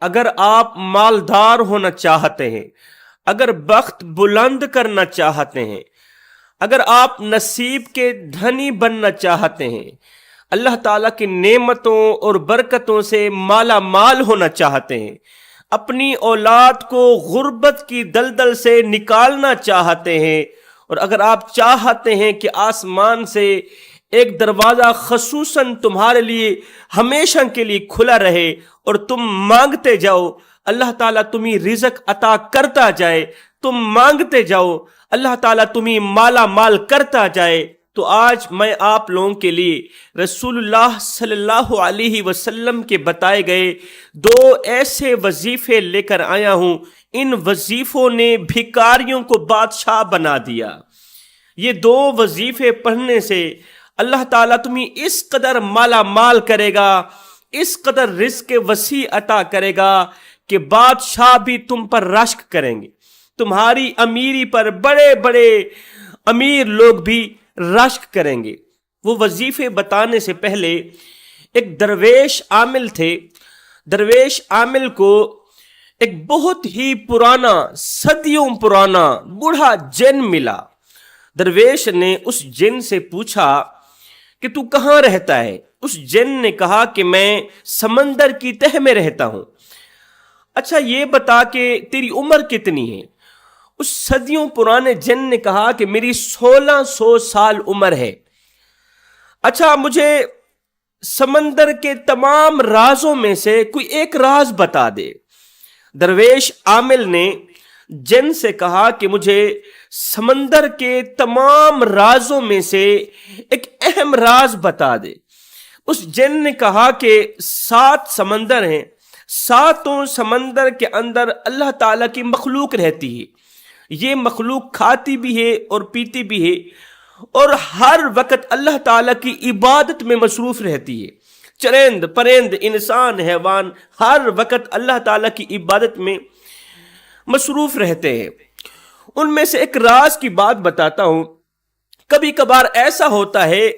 اگر آپ مالدار ہونا چاہتے ہیں، اگر بخت بلند کرنا چاہتے ہیں، اگر آپ نصیب کے دھنی بننا چاہتے ہیں، اللہ تعالیٰ کی نعمتوں اور برکتوں سے مالا مال ہونا چاہتے ہیں، اپنی اولاد کو غربت کی دلدل سے نکالنا چاہتے ہیں، اور اگر آپ چاہتے ہیں کہ آسمان سے ایک دروازہ خصوصاً تمہارے لیے ہمیشہ کے لیے کھلا رہے اور تم مانگتے جاؤ، اللہ تعالیٰ تمہیں رزق عطا کرتا جائے، تم مانگتے جاؤ، اللہ تعالیٰ تمہیں مالا مال کرتا جائے، تو آج میں آپ لوگوں کے لیے رسول اللہ صلی اللہ علیہ وسلم کے بتائے گئے دو ایسے وظیفے لے کر آیا ہوں۔ ان وظیفوں نے بھکاریوں کو بادشاہ بنا دیا۔ یہ دو وظیفے پڑھنے سے اللہ تعالیٰ تمہیں اس قدر مالا مال کرے گا، اس قدر رزق وسیع عطا کرے گا کہ بادشاہ بھی تم پر رشک کریں گے، تمہاری امیری پر بڑے بڑے امیر لوگ بھی رشک کریں گے۔ وہ وظیفے بتانے سے پہلے ایک درویش عامل تھے۔ درویش عامل کو ایک بہت ہی پرانا، صدیوں پرانا بوڑھا جن ملا۔ درویش نے اس جن سے پوچھا کہ تو کہاں رہتا ہے؟ اس جن نے کہا کہ میں سمندر کی تہ میں رہتا ہوں۔ اچھا یہ بتا کہ تیری عمر کتنی ہے؟ اس صدیوں پرانے جن نے کہا کہ میری 1600 سال عمر ہے۔ اچھا مجھے سمندر کے تمام رازوں میں سے کوئی ایک راز بتا دے۔ درویش عامل نے جن سے کہا کہ مجھے سمندر کے تمام رازوں میں سے ایک اہم راز بتا دے۔ اس جن نے کہا کہ 7 سمندر ہیں، 7 سمندر کے اندر اللہ تعالیٰ کی مخلوق رہتی ہے۔ یہ مخلوق کھاتی بھی ہے اور پیتی بھی ہے، اور ہر وقت اللہ تعالیٰ کی عبادت میں مصروف رہتی ہے۔ چرند پرند انسان حیوان ہر وقت اللہ تعالیٰ کی عبادت میں مصروف رہتے ہیں۔ ان میں سے ایک راز کی بات بتاتا ہوں۔ کبھی کبھار ایسا ہوتا ہے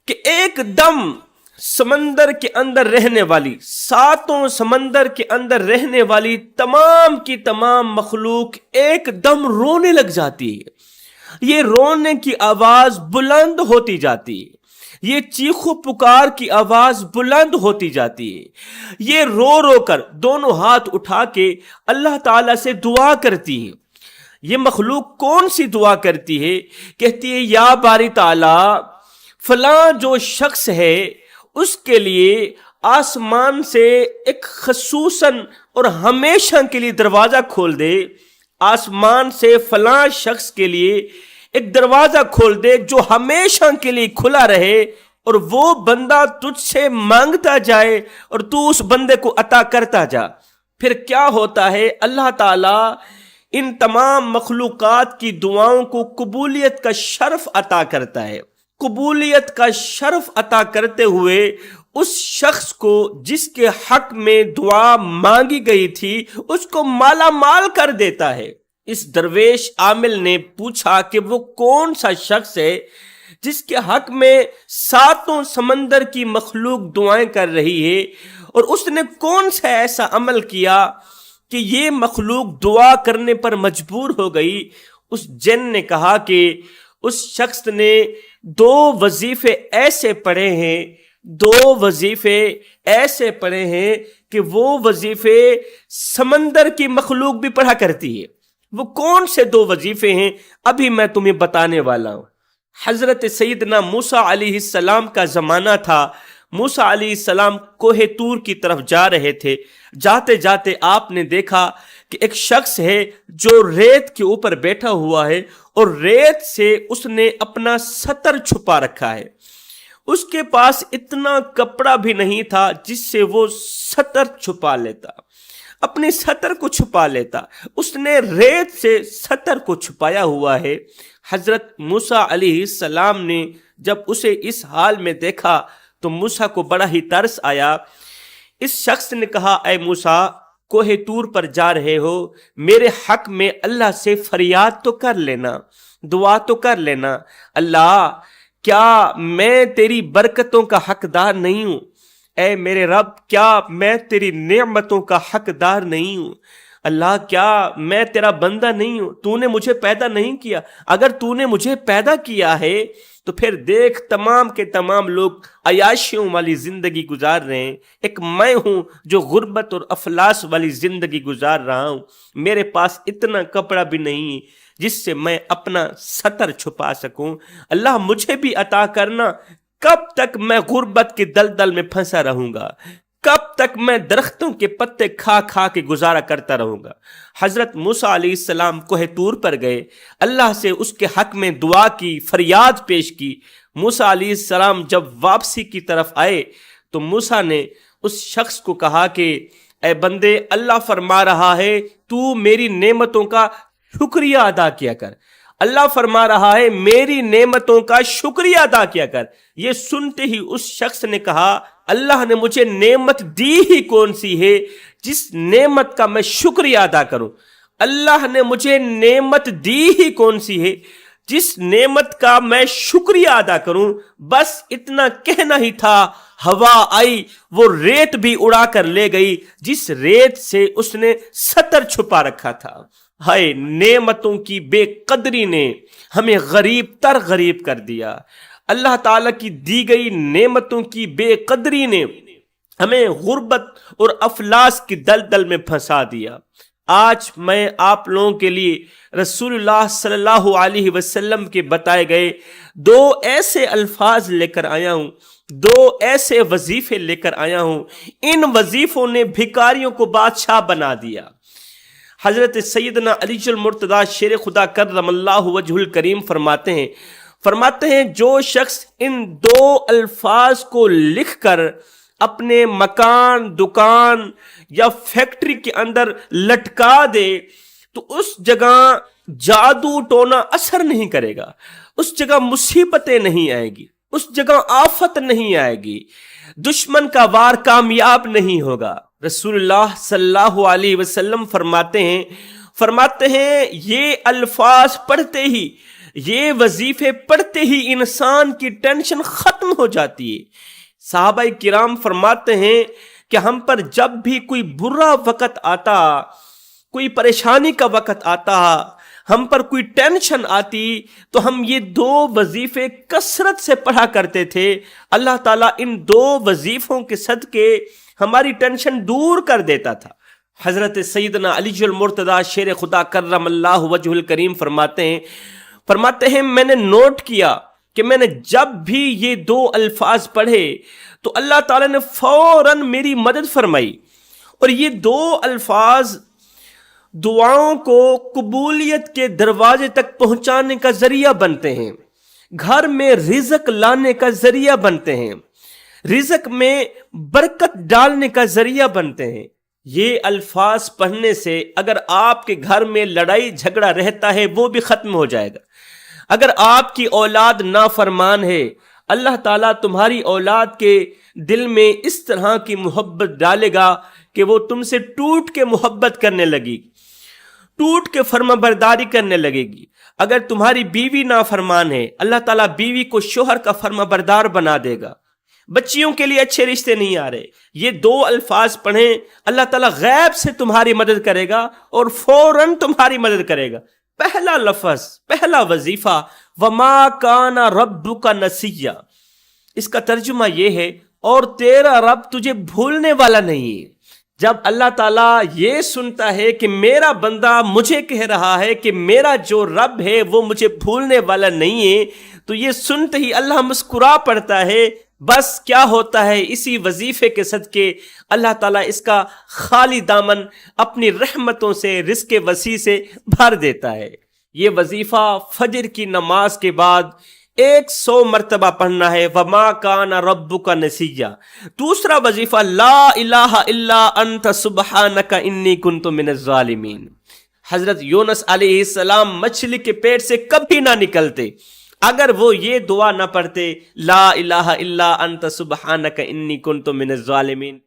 کہ ایک دم سمندر کے اندر رہنے والی، 7 سمندر کے اندر رہنے والی تمام کی تمام مخلوق ایک دم رونے لگ جاتی ہے۔ یہ رونے کی آواز بلند ہوتی جاتی ہے، یہ چیخو پکار کی آواز بلند ہوتی جاتی ہے، یہ رو رو کر دونوں ہاتھ اٹھا کے اللہ تعالیٰ سے دعا کرتی ہے۔ یہ مخلوق کون سی دعا کرتی ہے؟ کہتی ہے یا باری تعالیٰ فلاں جو شخص ہے اس کے لیے آسمان سے ایک خصوصاً اور ہمیشہ کے لیے دروازہ کھول دے، آسمان سے فلاں شخص کے لیے ایک دروازہ کھول دے جو ہمیشہ کے لیے کھلا رہے، اور وہ بندہ تجھ سے مانگتا جائے اور تو اس بندے کو عطا کرتا جا۔ پھر کیا ہوتا ہے؟ اللہ تعالیٰ ان تمام مخلوقات کی دعاؤں کو قبولیت کا شرف عطا کرتا ہے۔ قبولیت کا شرف عطا کرتے ہوئے اس شخص کو جس کے حق میں دعا مانگی گئی تھی اس کو مالا مال کر دیتا ہے۔ اس درویش عامل نے پوچھا کہ وہ کون سا شخص ہے جس کے حق میں 7 سمندر کی مخلوق دعائیں کر رہی ہے، اور اس نے کون سا ایسا عمل کیا کہ یہ مخلوق دعا کرنے پر مجبور ہو گئی؟ اس جن نے کہا کہ اس شخص نے 2 وظیفے ایسے پڑھے ہیں، 2 وظیفے ایسے پڑھے ہیں کہ وہ وظیفے سمندر کی مخلوق بھی پڑھا کرتی ہے۔ وہ کون سے 2 وظیفے ہیں؟ ابھی میں تمہیں بتانے والا ہوں۔ حضرت سیدنا موسیٰ علیہ السلام کا زمانہ تھا۔ موسیٰ علیہ السلام کوہ طور کی طرف جا رہے تھے۔ جاتے جاتے آپ نے دیکھا کہ ایک شخص ہے جو ریت کے اوپر بیٹھا ہوا ہے، اور ریت سے اس نے اپنا ستر چھپا رکھا ہے۔ اس کے پاس اتنا کپڑا بھی نہیں تھا جس سے وہ ستر چھپا لیتا، اپنی ستر کو چھپا لیتا۔ اس نے ریت سے ستر کو چھپایا ہوا ہے۔ حضرت موسیٰ علیہ السلام نے جب اسے اس حال میں دیکھا تو موسیٰ کو بڑا ہی ترس آیا۔ اس شخص نے کہا اے موسیٰ، کوہ طور پر جا رہے ہو، میرے حق میں اللہ سے فریاد تو کر لینا، دعا تو کر لینا۔ اللہ کیا میں تیری برکتوں کا حقدار نہیں ہوں؟ اے میرے رب کیا میں تیری نعمتوں کا حقدار نہیں ہوں؟ اللہ کیا میں تیرا بندہ نہیں ہوں؟ تو نے مجھے پیدا نہیں کیا؟ اگر تو نے مجھے پیدا کیا ہے تو پھر دیکھ تمام کے تمام لوگ عیاشیوں والی زندگی گزار رہے ہیں، ایک میں ہوں جو غربت اور افلاس والی زندگی گزار رہا ہوں۔ میرے پاس اتنا کپڑا بھی نہیں جس سے میں اپنا ستر چھپا سکوں۔ اللہ مجھے بھی عطا کرنا، کب تک میں غربت کے دلدل میں پھنسا رہوں گا؟ کب تک میں درختوں کے پتے کھا کھا کے گزارا کرتا رہوں گا؟ حضرت موسیٰ علیہ السلام کوہ طور پر گئے، اللہ سے اس کے حق میں دعا کی، فریاد پیش کی۔ موسیٰ علیہ السلام جب واپسی کی طرف آئے تو موسیٰ نے اس شخص کو کہا کہ اے بندے، اللہ فرما رہا ہے تو میری نعمتوں کا شکریہ ادا کیا کر۔ اللہ فرما رہا ہے میری نعمتوں کا شکریہ ادا کیا کر۔ یہ سنتے ہی اس شخص نے کہا اللہ نے مجھے نعمت دی ہی کون سی ہے جس نعمت کا میں شکریہ ادا کروں؟ اللہ نے مجھے نعمت دی ہی کون سی ہے جس نعمت کا میں شکریہ ادا کروں؟ بس اتنا کہنا ہی تھا، ہوا آئی، وہ ریت بھی اڑا کر لے گئی جس ریت سے اس نے ستر چھپا رکھا تھا۔ ہائے، نعمتوں کی بے قدری نے ہمیں غریب تر غریب کر دیا۔ اللہ تعالیٰ کی دی گئی نعمتوں کی بے قدری نے ہمیں غربت اور افلاس کی دلدل میں پھنسا دیا۔ آج میں آپ لوگوں کے لیے رسول اللہ صلی اللہ علیہ وسلم کے بتائے گئے دو ایسے الفاظ لے کر آیا ہوں، دو ایسے وظیفے لے کر آیا ہوں۔ ان وظیفوں نے بھکاریوں کو بادشاہ بنا دیا۔ حضرت سیدنا علی المرتضیٰ شیر خدا کرم اللہ وجہ الکریم فرماتے ہیں جو شخص ان دو الفاظ کو لکھ کر اپنے مکان، دکان یا فیکٹری کے اندر لٹکا دے تو اس جگہ جادو ٹونا اثر نہیں کرے گا، اس جگہ مصیبتیں نہیں آئے گی، اس جگہ آفت نہیں آئے گی، دشمن کا وار کامیاب نہیں ہوگا۔ رسول اللہ صلی اللہ علیہ وسلم فرماتے ہیں یہ الفاظ پڑھتے ہی، یہ وظیفے پڑھتے ہی انسان کی ٹینشن ختم ہو جاتی ہے۔ صحابہ کرام فرماتے ہیں کہ ہم پر جب بھی کوئی برا وقت آتا، کوئی پریشانی کا وقت آتا، ہم پر کوئی ٹینشن آتی تو ہم یہ دو وظیفے کثرت سے پڑھا کرتے تھے۔ اللہ تعالیٰ ان دو وظیفوں کے صدقے ہماری ٹینشن دور کر دیتا تھا۔ حضرت سیدنا علی المرتضیٰ شیر خدا کرم اللہ وجہ الکریم فرماتے ہیں میں نے نوٹ کیا کہ میں نے جب بھی یہ دو الفاظ پڑھے تو اللہ تعالیٰ نے فوراً میری مدد فرمائی، اور یہ دو الفاظ دعاؤں کو قبولیت کے دروازے تک پہنچانے کا ذریعہ بنتے ہیں، گھر میں رزق لانے کا ذریعہ بنتے ہیں، رزق میں برکت ڈالنے کا ذریعہ بنتے ہیں۔ یہ الفاظ پڑھنے سے اگر آپ کے گھر میں لڑائی جھگڑا رہتا ہے وہ بھی ختم ہو جائے گا۔ اگر آپ کی اولاد نافرمان ہے، اللہ تعالیٰ تمہاری اولاد کے دل میں اس طرح کی محبت ڈالے گا کہ وہ تم سے ٹوٹ کے محبت کرنے لگے گی، ٹوٹ کے فرما برداری کرنے لگے گی۔ اگر تمہاری بیوی نافرمان ہے، اللہ تعالیٰ بیوی کو شوہر کا فرما بردار بنا دے گا۔ بچیوں کے لیے اچھے رشتے نہیں آ رہے، یہ دو الفاظ پڑھیں، اللہ تعالیٰ غیب سے تمہاری مدد کرے گا اور فوراً تمہاری مدد کرے گا۔ پہلا لفظ، پہلا وظیفہ، وَمَا كَانَ رَبُّكَ نَسِيًّا، اس کا ترجمہ یہ ہے اور تیرا رب تجھے بھولنے والا نہیں ہے۔ جب اللہ تعالیٰ یہ سنتا ہے کہ میرا بندہ مجھے کہہ رہا ہے کہ میرا جو رب ہے وہ مجھے بھولنے والا نہیں ہے، تو یہ سنتے ہی اللہ مسکرا پڑتا ہے۔ بس کیا ہوتا ہے، اسی وظیفے کے صدقے اللہ تعالیٰ اس کا خالی دامن اپنی رحمتوں سے، رزق وسیع سے بھر دیتا ہے۔ یہ وظیفہ فجر کی نماز کے بعد 100 مرتبہ پڑھنا ہے، وَمَا كَانَ رَبُّكَ نَسِيًّا۔ دوسرا وظیفہ، لا الہ الا انت سبحانک انی کنت من الظالمین۔ حضرت یونس علیہ السلام مچھلی کے پیٹ سے کبھی نہ نکلتے اگر وہ یہ دعا نہ پڑھتے، لا الہ الا انت سبحانک انی کنت من الظالمین۔